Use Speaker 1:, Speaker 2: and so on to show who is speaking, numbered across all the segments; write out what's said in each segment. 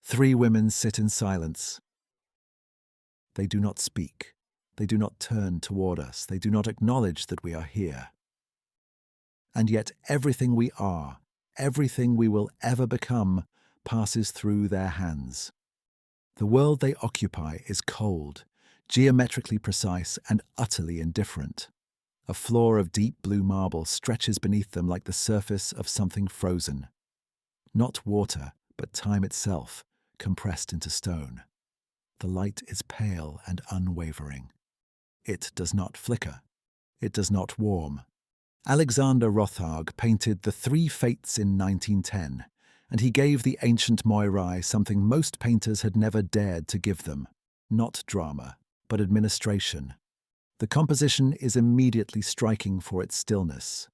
Speaker 1: Three women sit in silence. They do not speak. They do not turn toward us. They do not acknowledge that we are here. And yet everything we are, everything we will ever become, passes through their hands. The world they occupy is cold, geometrically precise, and utterly indifferent. A floor of deep blue marble stretches beneath them like the surface of something frozen. Not water, but time itself, compressed into stone. The light is pale and unwavering. It does not flicker. It does not warm. A.Rothaug painted The Three Fates in 1910, and he gave the ancient Moirai something most painters had never dared to give them. Not drama, but administration. The composition is immediately striking for its stillness.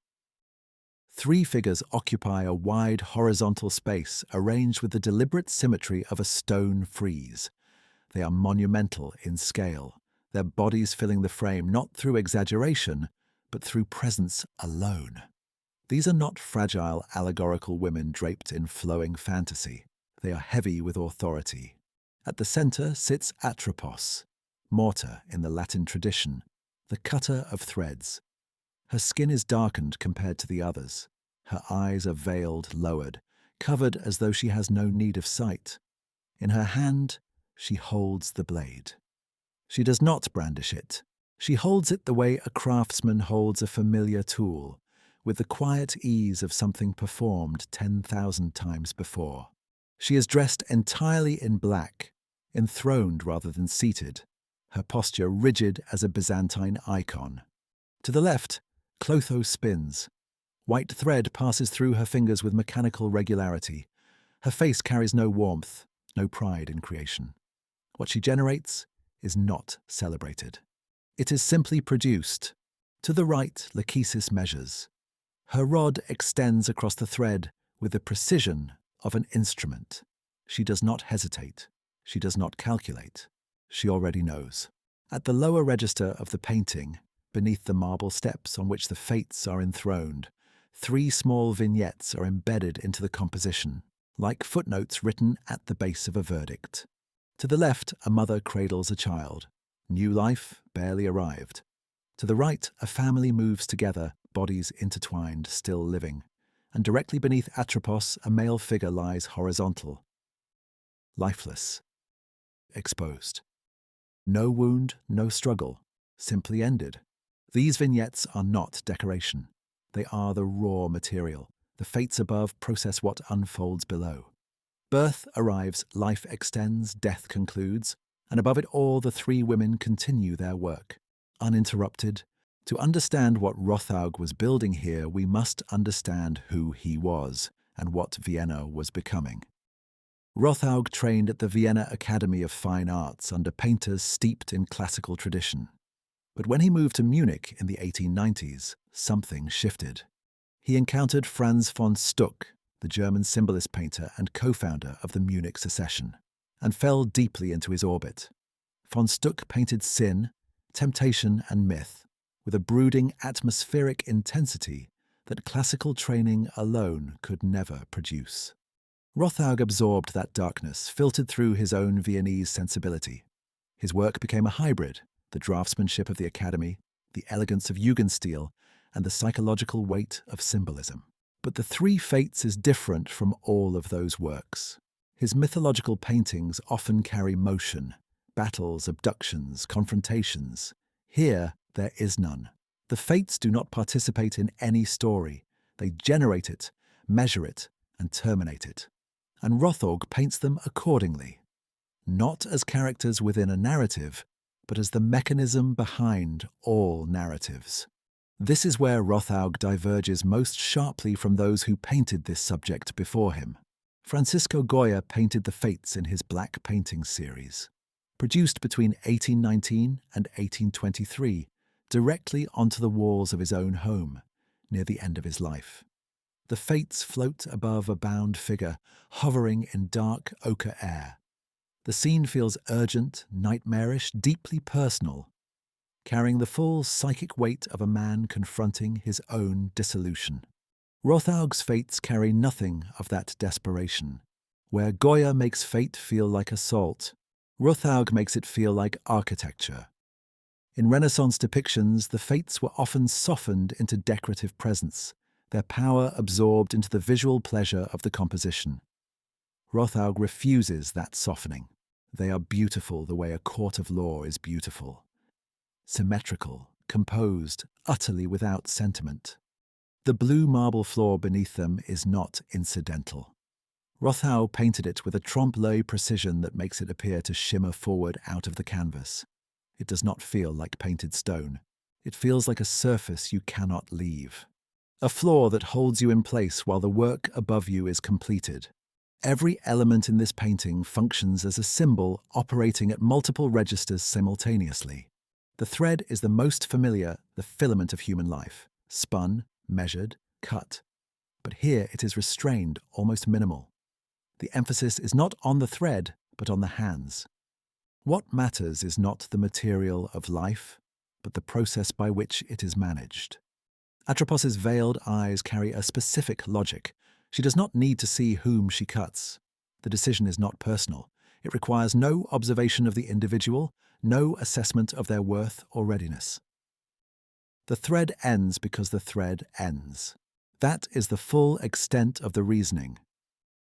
Speaker 1: Three figures occupy a wide horizontal space arranged with the deliberate symmetry of a stone frieze. They are monumental in scale, their bodies filling the frame not through exaggeration, but through presence alone. These are not fragile allegorical women draped in flowing fantasy. They are heavy with authority. At the center sits Atropos, mortar in the Latin tradition, the cutter of threads. Her skin is darkened compared to the others. Her eyes are veiled, lowered, covered as though she has no need of sight. In her hand, she holds the blade. She does not brandish it. She holds it the way a craftsman holds a familiar tool, with the quiet ease of something performed 10,000 times before. She is dressed entirely in black, enthroned rather than seated, her posture rigid as a Byzantine icon. To the left, Clotho spins. White thread passes through her fingers with mechanical regularity. Her face carries no warmth, no pride in creation. What she generates is not celebrated. It is simply produced. To the right, Lachesis measures. Her rod extends across the thread with the precision of an instrument. She does not hesitate. She does not calculate. She already knows. At the lower register of the painting, beneath the marble steps on which the fates are enthroned, three small vignettes are embedded into the composition, like footnotes written at the base of a verdict. To the left, a mother cradles a child. New life, barely arrived. To the right, a family moves together, bodies intertwined, still living. And directly beneath Atropos, a male figure lies horizontal, lifeless, exposed. No wound, no struggle, simply ended. These vignettes are not decoration. They are the raw material. The fates above process what unfolds below. Birth arrives, life extends, death concludes, and above it all the three women continue their work, uninterrupted. To understand what Rothaug was building here, we must understand who he was and what Vienna was becoming. Rothaug trained at the Vienna Academy of Fine Arts under painters steeped in classical tradition. But when he moved to Munich in the 1890s, something shifted. He encountered Franz von Stuck, the German symbolist painter and co-founder of the Munich secession, and fell deeply into his orbit. Von Stuck painted sin, temptation, and myth with a brooding atmospheric intensity that classical training alone could never produce. Rothaug absorbed that darkness, filtered through his own Viennese sensibility. His work became a hybrid, the draftsmanship of the Academy, the elegance of Jugendstil, and the psychological weight of symbolism. But The Three Fates is different from all of those works. His mythological paintings often carry motion, battles, abductions, confrontations. Here, there is none. The fates do not participate in any story. They generate it, measure it, and terminate it. And Rothaug paints them accordingly. Not as characters within a narrative, but as the mechanism behind all narratives. This is where Rothaug diverges most sharply from those who painted this subject before him. Francisco Goya painted the fates in his Black Painting series, produced between 1819 and 1823, directly onto the walls of his own home, near the end of his life. The fates float above a bound figure, hovering in dark ochre air. The scene feels urgent, nightmarish, deeply personal, carrying the full psychic weight of a man confronting his own dissolution. Rothaug's fates carry nothing of that desperation. Where Goya makes fate feel like assault, A.Rothaug makes it feel like architecture. In Renaissance depictions, the fates were often softened into decorative presence, their power absorbed into the visual pleasure of the composition. A.Rothaug refuses that softening. They are beautiful the way a court of law is beautiful. Symmetrical, composed, utterly without sentiment. The blue marble floor beneath them is not incidental. A.Rothaug painted it with a trompe-l'oeil precision that makes it appear to shimmer forward out of the canvas. It does not feel like painted stone. It feels like a surface you cannot leave. A floor that holds you in place while the work above you is completed. Every element in this painting functions as a symbol operating at multiple registers simultaneously. The thread is the most familiar, the filament of human life, spun, measured, cut. But here it is restrained, almost minimal. The emphasis is not on the thread, but on the hands. What matters is not the material of life, but the process by which it is managed. Atropos's veiled eyes carry a specific logic. She does not need to see whom she cuts. The decision is not personal. It requires no observation of the individual, no assessment of their worth or readiness. The thread ends because the thread ends. That is the full extent of the reasoning.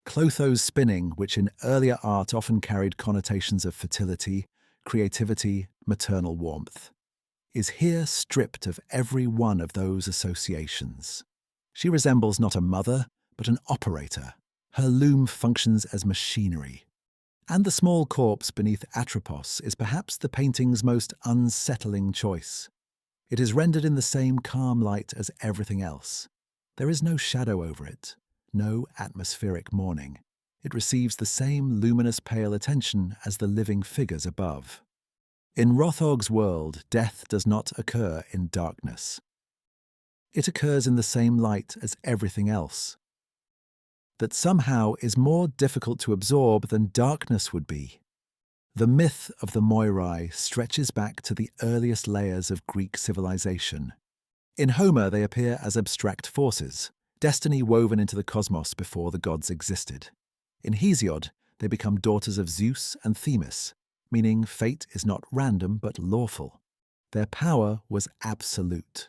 Speaker 1: Clotho's spinning, which in earlier art often carried connotations of fertility, creativity, maternal warmth, is here stripped of every one of those associations. She resembles not a mother, but an operator. Her loom functions as machinery. And the small corpse beneath Atropos is perhaps the painting's most unsettling choice. It is rendered in the same calm light as everything else. There is no shadow over it. No atmospheric mourning. It receives the same luminous pale attention as the living figures above. In A.Rothaug's world, death does not occur in darkness. It occurs in the same light as everything else. That somehow is more difficult to absorb than darkness would be. The myth of the Moirai stretches back to the earliest layers of Greek civilization. In Homer, they appear as abstract forces, destiny woven into the cosmos before the gods existed. In Hesiod, they become daughters of Zeus and Themis, meaning fate is not random but lawful. Their power was absolute.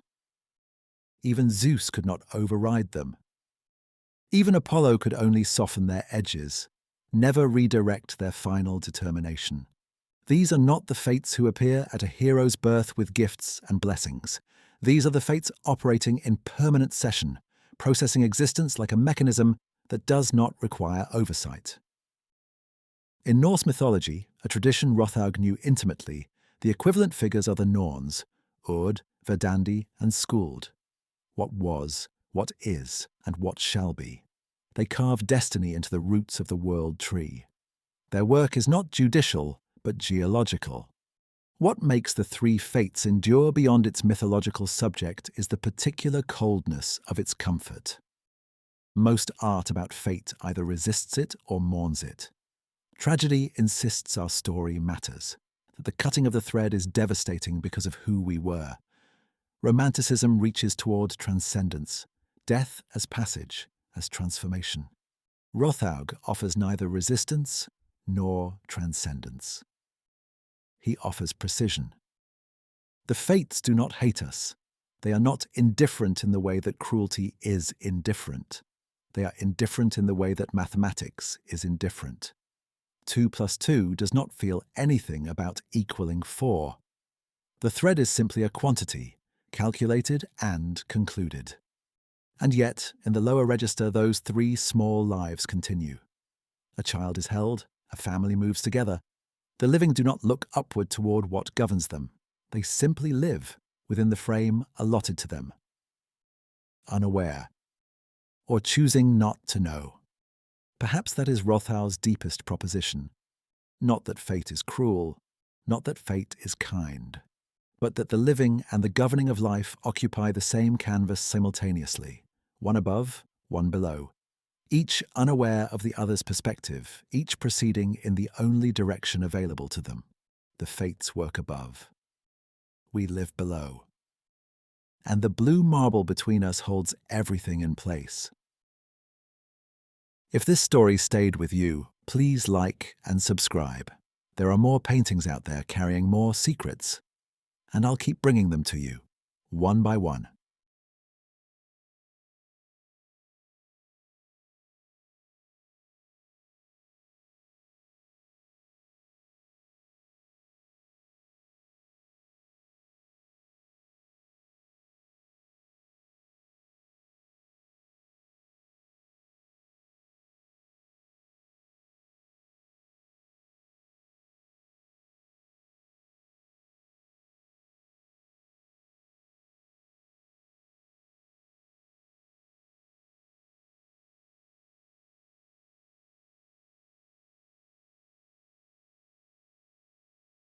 Speaker 1: Even Zeus could not override them. Even Apollo could only soften their edges, never redirect their final determination. These are not the fates who appear at a hero's birth with gifts and blessings. These are the fates operating in permanent session, processing existence like a mechanism that does not require oversight. In Norse mythology, a tradition A.Rothaug knew intimately, the equivalent figures are the Norns, Urd, Verdandi, and Skuld. What was, what is, and what shall be. They carve destiny into the roots of the world tree. Their work is not judicial, but geological. What makes the three fates endure beyond its mythological subject is the particular coldness of its comfort. Most art about fate either resists it or mourns it. Tragedy insists our story matters, that the cutting of the thread is devastating because of who we were. Romanticism reaches toward transcendence, death as passage, as transformation. A.Rothaug offers neither resistance nor transcendence. He offers precision. The fates do not hate us. They are not indifferent in the way that cruelty is indifferent. They are indifferent in the way that mathematics is indifferent. 2 + 2 does not feel anything about equaling 4. The thread is simply a quantity, calculated and concluded. And yet, in the lower register, those three small lives continue. A child is held, a family moves together. The living do not look upward toward what governs them. They simply live within the frame allotted to them, unaware, or choosing not to know. Perhaps that is A.Rothaug's deepest proposition. Not that fate is cruel, not that fate is kind, but that the living and the governing of life occupy the same canvas simultaneously, one above, one below, each unaware of the other's perspective, each proceeding in the only direction available to them. The fates work above. We live below. And the blue marble between us holds everything in place. If this story stayed with you, please like and subscribe. There are more paintings out there carrying more secrets, and I'll keep bringing them to you, one by one.